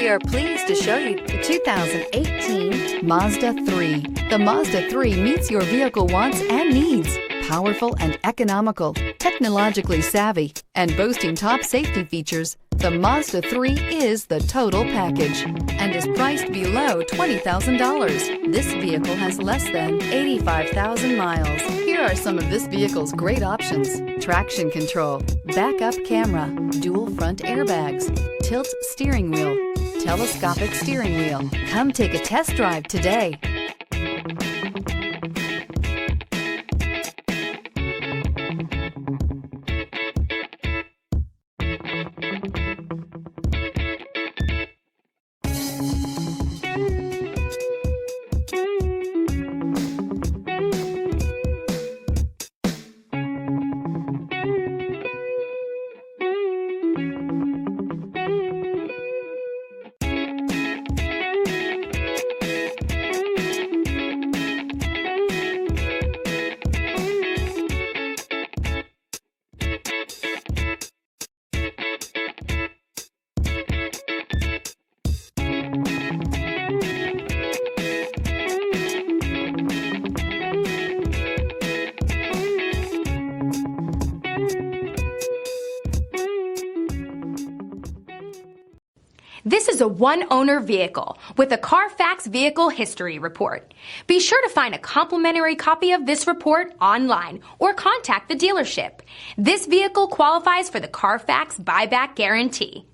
We are pleased to show you the 2018 Mazda 3. The Mazda 3 meets your vehicle wants and needs. Powerful and economical, technologically savvy, and boasting top safety features, the Mazda 3 is the total package and is priced below $20,000. This vehicle has less than 85,000 miles. Here are some of this vehicle's great options: traction control, backup camera, dual front airbags, tilt steering wheel, telescopic steering wheel. Come take a test drive today. This is a one-owner vehicle with a Carfax Vehicle History Report. Be sure to find a complimentary copy of this report online or contact the dealership. This vehicle qualifies for the Carfax Buyback Guarantee.